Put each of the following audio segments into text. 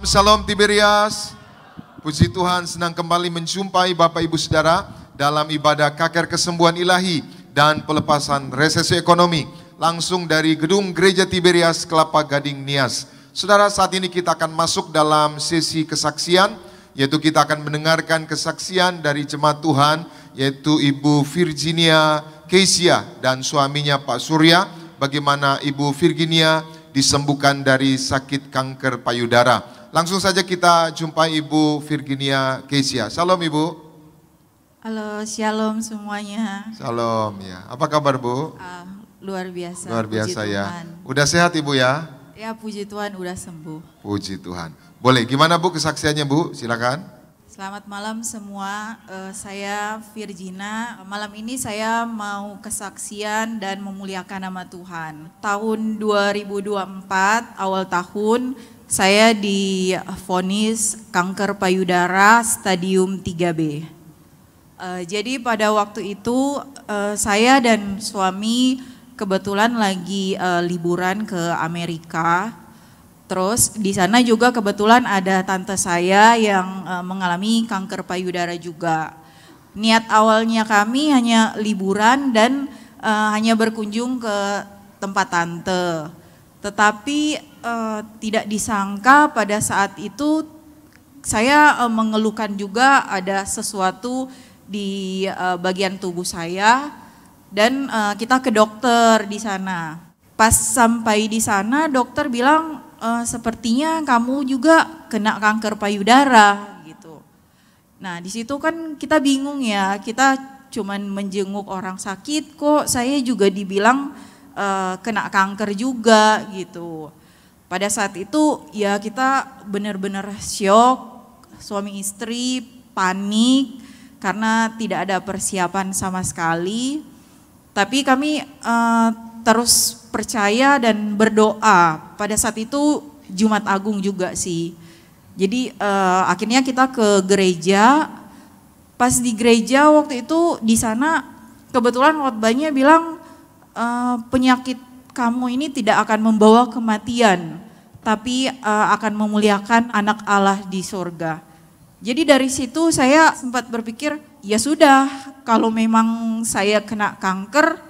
Shalom Tiberias. Puji Tuhan, senang kembali menjumpai Bapak Ibu Saudara dalam ibadah KKR Kesembuhan Ilahi dan pelepasan resesi ekonomi langsung dari gedung Gereja Tiberias Kelapa Gading Nias. Saudara, saat ini kita akan masuk dalam sesi kesaksian, yaitu kita akan mendengarkan kesaksian dari jemaat Tuhan, yaitu Ibu Virginia Kesia dan suaminya Pak Surya, bagaimana Ibu Virginia disembuhkan dari sakit kanker payudara. Langsung saja kita jumpai Ibu Virginia Kesia. Shalom Ibu. Halo, shalom semuanya. Shalom ya. Apa kabar Bu? Luar biasa. Luar biasa puji ya. Tuhan. Udah sehat Ibu ya? Ya, puji Tuhan udah sembuh. Puji Tuhan. Boleh, gimana Bu kesaksiannya Bu? Silakan. Selamat malam semua, saya Virgina. Malam ini saya mau kesaksian dan memuliakan nama Tuhan. Tahun 2024, awal tahun, saya divonis kanker payudara stadium 3B. Jadi pada waktu itu saya dan suami kebetulan lagi liburan ke Amerika. Terus di sana juga kebetulan ada tante saya yang mengalami kanker payudara juga. Niat awalnya kami hanya liburan dan hanya berkunjung ke tempat tante. Tetapi tidak disangka pada saat itu saya mengeluhkan juga ada sesuatu di bagian tubuh saya dan kita ke dokter di sana. Pas sampai di sana dokter bilang sepertinya kamu juga kena kanker payudara gitu. Nah di situ kan kita bingung ya, kita cuman menjenguk orang sakit, kok saya juga dibilang kena kanker juga gitu. Pada saat itu ya kita benar-benar syok, suami istri panik karena tidak ada persiapan sama sekali. Tapi kami terus percaya dan berdoa. Pada saat itu Jumat Agung juga sih. Jadi akhirnya kita ke gereja. Pas di gereja waktu itu di sana kebetulan khotbahnya bilang penyakit kamu ini tidak akan membawa kematian, tapi akan memuliakan anak Allah di sorga. Jadi dari situ saya sempat berpikir, ya sudah kalau memang saya kena kanker,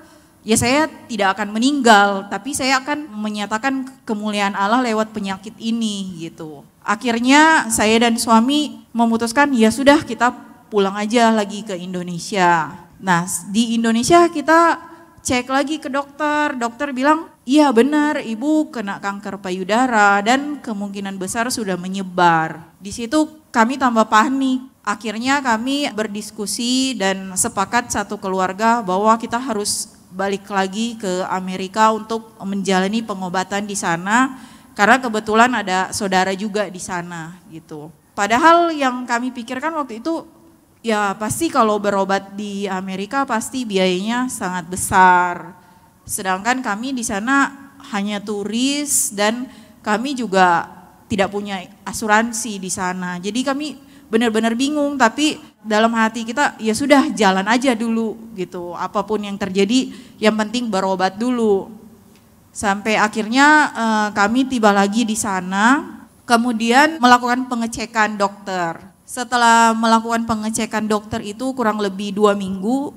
ya saya tidak akan meninggal, tapi saya akan menyatakan kemuliaan Allah lewat penyakit ini gitu. Akhirnya saya dan suami memutuskan ya sudah kita pulang aja lagi ke Indonesia. Nah di Indonesia kita cek lagi ke dokter, dokter bilang iya benar ibu kena kanker payudara dan kemungkinan besar sudah menyebar. Di situ kami tambah panik. Akhirnya kami berdiskusi dan sepakat satu keluarga bahwa kita harus balik lagi ke Amerika untuk menjalani pengobatan di sana karena kebetulan ada saudara juga di sana gitu. Padahal yang kami pikirkan waktu itu ya pasti kalau berobat di Amerika pasti biayanya sangat besar. Sedangkan kami di sana hanya turis dan kami juga tidak punya asuransi di sana. Jadi kami benar-benar bingung, tapi dalam hati kita ya sudah jalan aja dulu gitu. Apapun yang terjadi yang penting berobat dulu. Sampai akhirnya kami tiba lagi di sana, kemudian melakukan pengecekan dokter. Setelah melakukan pengecekan dokter itu kurang lebih 2 minggu,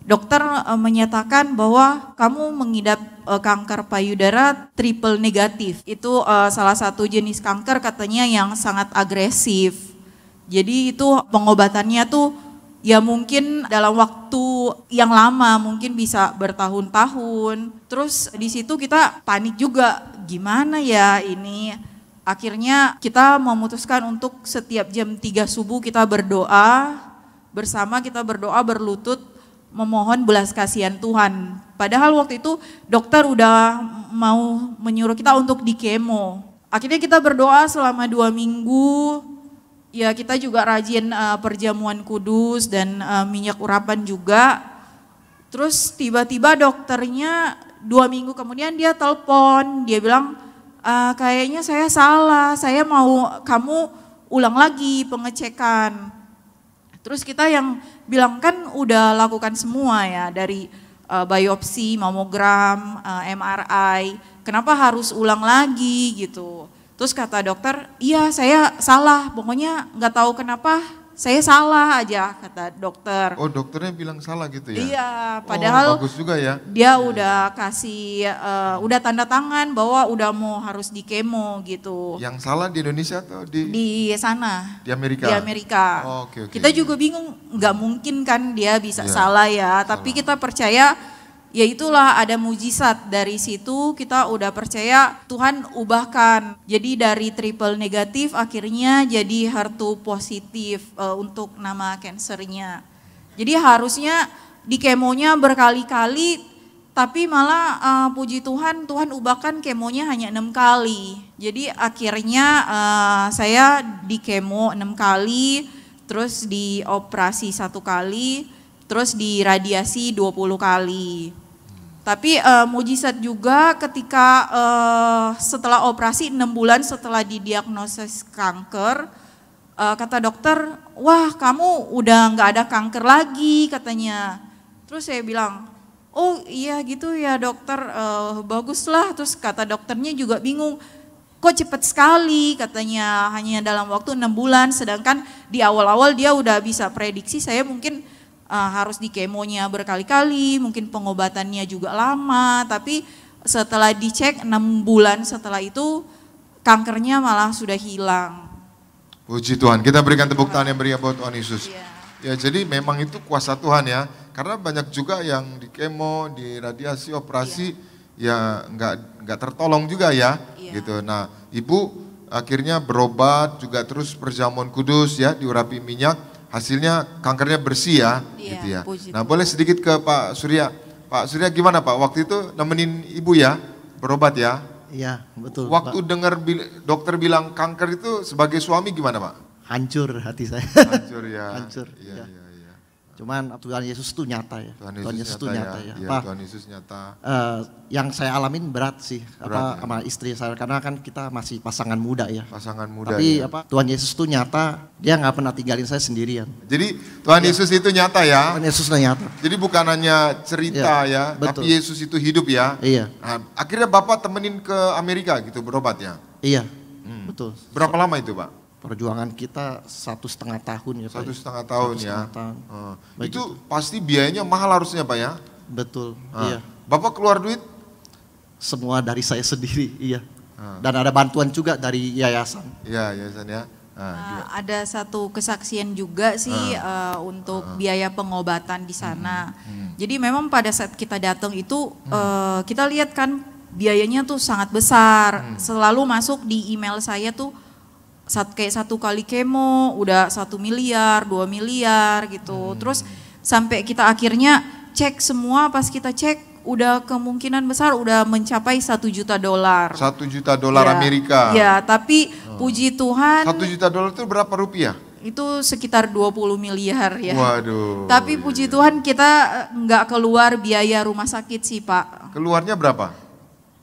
dokter menyatakan bahwa kamu mengidap kanker payudara triple negatif. Itu salah satu jenis kanker katanya yang sangat agresif. Jadi itu pengobatannya tuh ya mungkin dalam waktu yang lama, mungkin bisa bertahun-tahun. Terus di situ kita panik juga, gimana ya ini. Akhirnya kita memutuskan untuk setiap jam 3 subuh kita berdoa, bersama kita berdoa berlutut memohon belas kasihan Tuhan. Padahal waktu itu dokter udah mau menyuruh kita untuk di kemo. Akhirnya kita berdoa selama 2 minggu. Ya kita juga rajin perjamuan kudus dan minyak urapan juga. Terus tiba-tiba dokternya 2 minggu kemudian dia telepon, dia bilang kayaknya saya salah, saya mau kamu ulang lagi pengecekan. Terus kita yang bilang kan udah lakukan semua ya dari biopsi, mamogram, MRI, kenapa harus ulang lagi gitu. Terus kata dokter, iya saya salah, pokoknya nggak tahu kenapa saya salah aja kata dokter. Oh dokternya bilang salah gitu ya? Iya, padahal bagus juga ya. dia udah kasih, udah tanda tangan bahwa udah mau harus di kemo gitu. Yang salah di Indonesia atau Di sana. Di Amerika? Di Amerika. Oh, oke. Kita juga bingung, nggak mungkin kan dia bisa Iya, salah ya. Tapi salah. kita percaya, ya itulah ada mujizat dari situ kita udah percaya Tuhan ubahkan. Jadi dari triple negatif akhirnya jadi HER2 positif untuk nama kansernya. Jadi harusnya di kemonya berkali-kali, tapi malah puji Tuhan, Tuhan ubahkan kemonya hanya 6 kali. Jadi akhirnya saya di kemo 6 kali, terus dioperasi 1 kali, terus di radiasi 20 kali. Tapi mujizat juga ketika setelah operasi 6 bulan setelah didiagnosis kanker, kata dokter, wah kamu udah nggak ada kanker lagi katanya. Terus saya bilang, oh iya gitu ya dokter, baguslah. Terus kata dokternya juga bingung, kok cepet sekali katanya, hanya dalam waktu 6 bulan. Sedangkan di awal-awal dia udah bisa prediksi saya mungkin harus di kemonya berkali-kali, mungkin pengobatannya juga lama, tapi setelah dicek 6 bulan setelah itu kankernya malah sudah hilang. Puji Tuhan, kita berikan tepuk tangan yang meriah buat Tuhan Yesus. Iya. Ya jadi memang itu kuasa Tuhan ya, karena banyak juga yang di kemo, di radiasi, operasi ya nggak tertolong juga ya, gitu. Nah ibu akhirnya berobat juga terus perjamuan kudus ya, diurapi minyak. Hasilnya kankernya bersih ya, gitu ya. Nah boleh sedikit ke Pak Surya. Pak Surya gimana Pak, waktu itu nemenin ibu ya, berobat ya? Iya betul. Waktu Pak. dengar dokter bilang kanker itu sebagai suami gimana Pak? Hancur hati saya. Hancur ya. Hancur. Iya, Ya. iya, iya. Cuman Tuhan Yesus itu nyata ya. Tuhan Yesus itu nyata ya. Iya, Pak, Tuhan Yesus nyata. yang saya alamin berat sih, Berat, ya. sama istri saya, karena kan kita masih pasangan muda ya. Pasangan muda Tapi ya. Tuhan Yesus itu nyata, dia nggak pernah tinggalin saya sendirian. Jadi Tuhan Yesus itu nyata ya. Tuhan Yesus itu nyata. Jadi bukan hanya cerita ya, betul. tapi Yesus itu hidup ya. Iya, Nah, akhirnya Bapak temenin ke Amerika gitu berobat ya. iya, betul. Berapa lama itu Pak? Perjuangan kita 1,5 tahun ya Pak. 1,5 tahun ya. 1,5 tahun. Baik Itu pasti biayanya mahal harusnya Pak ya. Betul, Ah. iya. Bapak keluar duit? Semua dari saya sendiri, iya. Ah. Dan ada bantuan juga dari yayasan. Iya, yayasan ya. Nah, Ada satu kesaksian juga sih untuk biaya pengobatan di sana. Jadi memang pada saat kita datang itu kita lihat kan biayanya tuh sangat besar. Selalu masuk di email saya tuh kayak 1 kali kemo udah 1 miliar, 2 miliar gitu. Terus sampai kita akhirnya cek semua, pas kita cek udah kemungkinan besar udah mencapai $1 juta. $1 juta Amerika. Ya, tapi puji Tuhan $1 juta itu berapa rupiah? itu sekitar 20 miliar ya. Waduh. Tapi puji Tuhan kita nggak keluar biaya rumah sakit sih Pak. Keluarnya berapa?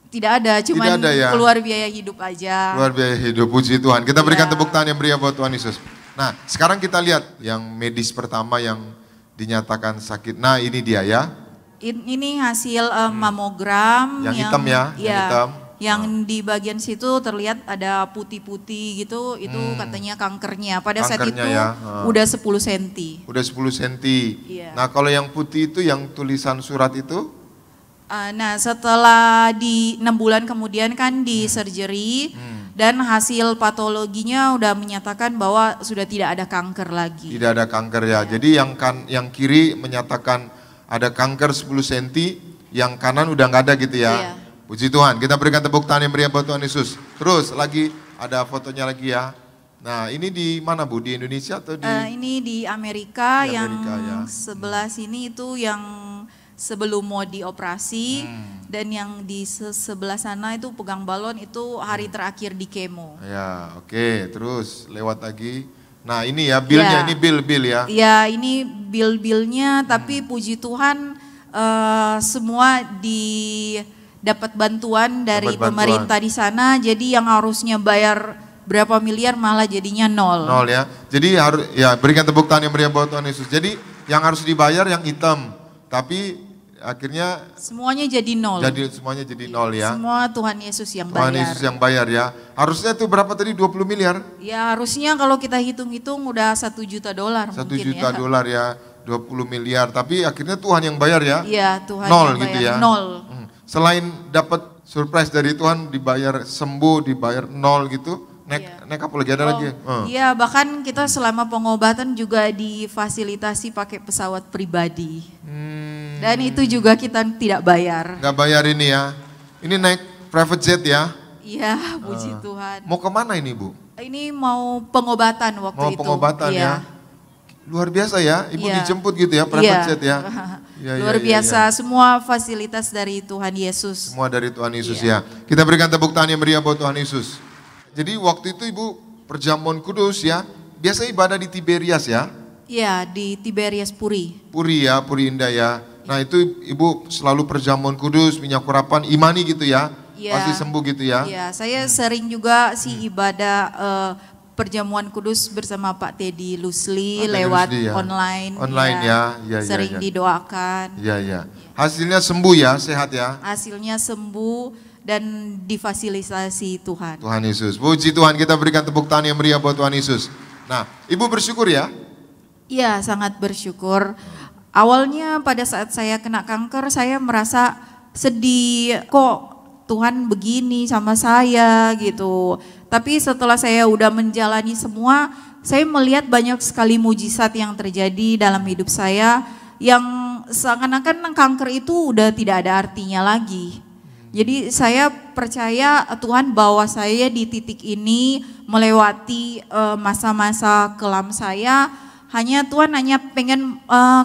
Tidak ada, cuman ada ya? keluar biaya hidup aja. Luar biaya hidup, puji Tuhan. Kita berikan Iya. tepuk tangan yang meriah buat Tuhan Yesus. Nah, sekarang kita lihat yang medis pertama yang dinyatakan sakit. Nah, ini dia ya. Ini hasil mamogram Yang hitam ya, yang iya, hitam. yang di bagian situ terlihat ada putih-putih gitu, itu katanya kankernya. Pada saat Kankernya itu ya, udah 10 cm. Udah 10 cm. Iya. Nah, kalau yang putih itu yang tulisan surat itu? Nah setelah di 6 bulan kemudian kan di surgery dan hasil patologinya udah menyatakan bahwa sudah tidak ada kanker lagi. Tidak ada kanker ya. Jadi yang kiri menyatakan ada kanker 10 cm, yang kanan udah nggak ada gitu ya. Iya. Puji Tuhan, kita berikan tepuk tangan yang meriah buat Tuhan Yesus. Terus lagi ada fotonya lagi ya. Nah ini di mana Bu? Di Indonesia atau di? Ini di Amerika, Di yang Amerika, ya. sebelah sini itu yang sebelum mau dioperasi dan yang di sebelah sana itu pegang balon itu hari terakhir di kemo. Ya, oke. Terus lewat lagi. Nah ini ya bilnya, Ya. ini bil ya. Ya ini bil-bilnya, tapi puji Tuhan semua dapat bantuan dari Dapat bantuan. pemerintah di sana. Jadi yang harusnya bayar berapa miliar malah jadinya nol. Nol ya. Jadi harus ya berikan tepuk tangan yang meriah buat Tuhan Yesus. Jadi yang harus dibayar yang hitam, tapi akhirnya Semuanya jadi nol. semuanya jadi nol ya. Semua Tuhan Yesus yang Tuhan bayar. Yesus yang bayar ya. Harusnya itu berapa tadi 20 miliar? Ya harusnya kalau kita hitung-hitung udah $1 juta 1 mungkin juta ya. dolar ya, 20 miliar. Tapi akhirnya Tuhan yang bayar ya. Iya Tuhan Nol yang gitu bayar, ya. nol. Selain dapat surprise dari Tuhan, dibayar sembuh, dibayar nol gitu. Naik apa lagi? Ada lagi? Iya bahkan kita selama pengobatan juga difasilitasi pakai pesawat pribadi. Dan itu juga kita tidak bayar. Nggak bayar ini ya. Ini naik private jet ya. Iya puji Tuhan. Mau kemana ini Bu? Ini mau pengobatan waktu Mau itu. pengobatan Iya. ya. Luar biasa ya, Ibu Iya. dijemput gitu ya, private Iya. jet ya. Iya, Luar iya, biasa, iya. semua fasilitas dari Tuhan Yesus. Semua dari Tuhan Yesus Iya. ya. Kita berikan tepuk tangan yang meriah buat Tuhan Yesus. Jadi waktu itu Ibu perjamuan kudus ya, biasa ibadah di Tiberias ya. Iya di Tiberias Puri. Puri ya, Puri Indah ya. Nah itu Ibu selalu perjamuan kudus, minyak urapan, imani gitu ya. Iya. Pasti sembuh gitu ya. Iya, saya sering juga ibadah perjamuan kudus bersama Pak Teddy Lusli Pak Teddy lewat Lusli, ya. online. Online ya. Iya, iya, sering iya. didoakan. Iya, iya. Hasilnya sembuh ya, sehat ya. Hasilnya sembuh dan difasilitasi Tuhan. Tuhan Yesus. Puji Tuhan, kita berikan tepuk tangan yang meriah buat Tuhan Yesus. Nah, Ibu bersyukur ya? Iya, sangat bersyukur. Awalnya pada saat saya kena kanker, saya merasa sedih. Kok Tuhan begini sama saya gitu. Tapi setelah saya udah menjalani semua, saya melihat banyak sekali mujizat yang terjadi dalam hidup saya yang seakan-akan kanker itu udah tidak ada artinya lagi. Jadi saya percaya Tuhan bawa saya di titik ini melewati masa-masa kelam saya. Hanya Tuhan hanya pengen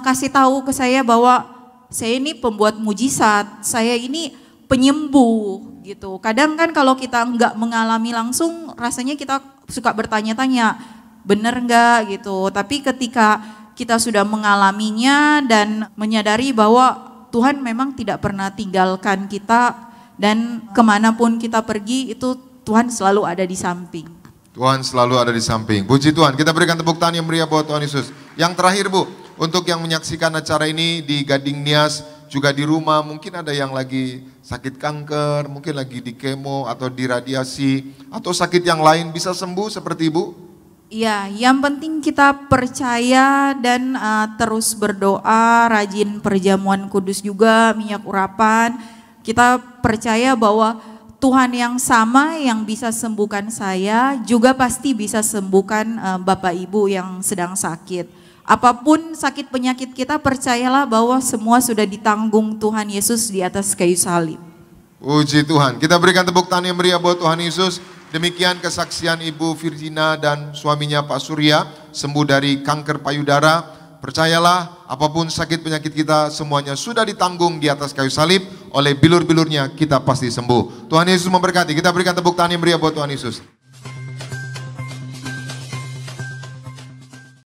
kasih tahu ke saya bahwa saya ini pembuat mujizat, saya ini penyembuh gitu. Kadang kan kalau kita nggak mengalami langsung, rasanya kita suka bertanya-tanya, bener nggak gitu. Tapi ketika kita sudah mengalaminya dan menyadari bahwa Tuhan memang tidak pernah tinggalkan kita dan kemanapun kita pergi itu Tuhan selalu ada di samping. Tuhan selalu ada di samping. Puji Tuhan, kita berikan tepuk tangan yang meriah buat Tuhan Yesus. Yang terakhir Bu, untuk yang menyaksikan acara ini di Gading Nias, juga di rumah, mungkin ada yang lagi sakit kanker, mungkin lagi di kemo atau di radiasi, atau sakit yang lain bisa sembuh seperti Ibu? Iya, yang penting kita percaya dan terus berdoa, rajin perjamuan kudus juga, minyak urapan. Kita percaya bahwa Tuhan yang sama yang bisa sembuhkan saya, juga pasti bisa sembuhkan Bapak Ibu yang sedang sakit. Apapun sakit penyakit kita, percayalah bahwa semua sudah ditanggung Tuhan Yesus di atas kayu salib. Puji Tuhan, kita berikan tepuk tangan yang meriah buat Tuhan Yesus. Demikian kesaksian Ibu Virgina dan suaminya Pak Surya sembuh dari kanker payudara. Percayalah apapun sakit penyakit kita semuanya sudah ditanggung di atas kayu salib. Oleh bilur-bilurnya kita pasti sembuh. Tuhan Yesus memberkati, kita berikan tepuk tangan yang meriah buat Tuhan Yesus.